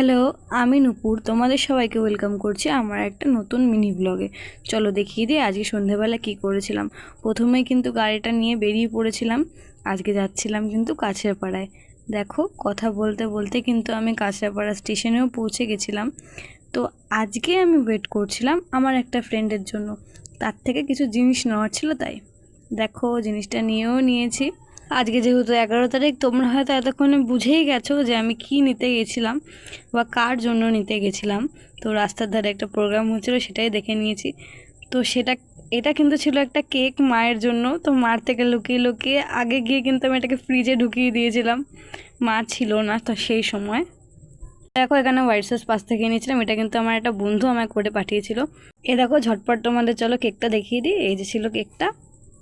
Hello, আমি নূপুর। তোমাদের সবাইকে ওয়েলকাম করছি আমার একটা নতুন মিনি ব্লগে। চলো দেখিয়ে দিই আজকে সন্ধেবেলা কি করেছিলাম। প্রথমেই কিন্তু গাড়িটা নিয়ে বেরিয়ে পড়েছিলাম। আজকে যাচ্ছিলাম কিন্তু কাছেরপাড়ায়। দেখো, কথা বলতে বলতে কিন্তু আমি কাছেরপাড়া স্টেশনেও পৌঁছে গেছিলাম। তো আজকে আমি ওয়েট করছিলাম আমার একটা ফ্রেন্ডের জন্য। তার থেকে কিছু জিনিস নেওয়ার ছিল, তাই দেখো জিনিসটা নিয়েও নিয়েছি। আজকে যেহেতু 11 তারিখ, তোমরা হয়তো এতক্ষণে বুঝেই গেছো যে আমি কি নিতে গেছিলাম বা কার জন্য নিতে গেছিলাম। তো রাস্তার ধারে একটা প্রোগ্রাম হচ্ছিলো, সেটাই দেখে নিয়েছি। তো এটা কিন্তু ছিল একটা কেক মায়ের জন্য। তো মার থেকে লুকিয়ে লুকিয়ে আগে গিয়ে কিন্তু আমি এটাকে ফ্রিজে ঢুকিয়ে দিয়েছিলাম। মা ছিল না তো সেই সময়। দেখো, এখানে হোয়াইট সস পাস্তা খেয়ে নিয়েছিলাম। এটা কিন্তু আমার একটা বন্ধু আমায় করে পাঠিয়েছিল। এ দেখো, ঝটপট তোমাদের চলো কেকটা দেখিয়ে দিই। এই যে ছিল কেকটা।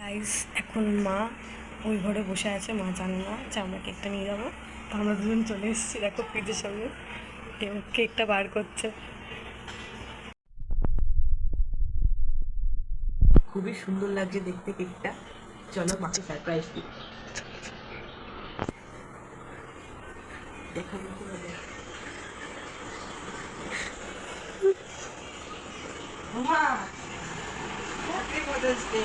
গাইস, এখন মা ওই ঘরে বসে আছে। মা জানে না যে আমরা কেকটা নিয়ে যাবো। তো আমরা দুজন চলে এসেছি, দেখো ফ্রিজের সামনে এবং কেকটা বার করছে। খুবই সুন্দর লাগছে দেখতে কেকটা। চলো মাকে সারপ্রাইজ দিই। দেখাবো তোমাদের। মামা, happy mother's day.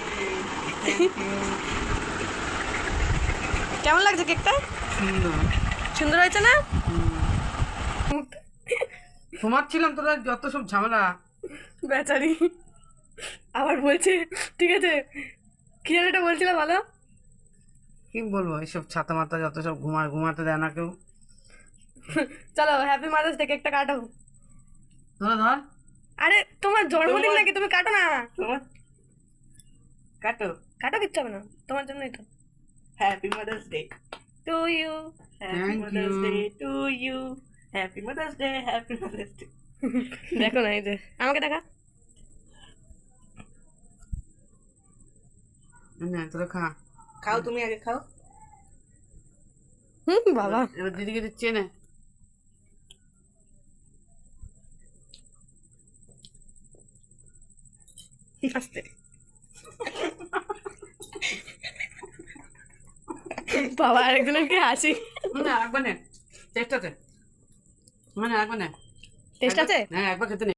Thank you. কেমন লাগছে কেকটা? সুন্দর। সুন্দর হয়েছে না? ঘুমাচ্ছিলাম, তোরা যত সব ঝামেলা। বেচারি আবার বলছে ঠিক আছে, কি যেন এটা বলছিল ভালো। কি বলবো, এইসব ছাতা মাতা যত সব ঘুমাতে দেয় না কেউ। চলো হ্যাপি মাদার্স ডে, কেকটা কাটো। তোরা ধর। আরে তোমার জন্মদিন নাকি, তুমি কাটো না। তোমার কাটো। কাটো, কিচ্ছু হবে না, তোমার জন্যই তো। Happy mother's day to you. Happy mother's day to you. Happy mother's day, happy mother's day. দেখো না, এই যে আমাকে দেখা। না, তোরা খা। খাও, তুমি আগে খাও। বাবা এবার দিদিকে দিচ্ছে না। আস্তে। বাবা আরেকজনের কি হাসি। না, একবার নে। টেস্ট আছে। মানে একবার নে। টেস্ট আছে? হ্যাঁ, একবার খেতে নে।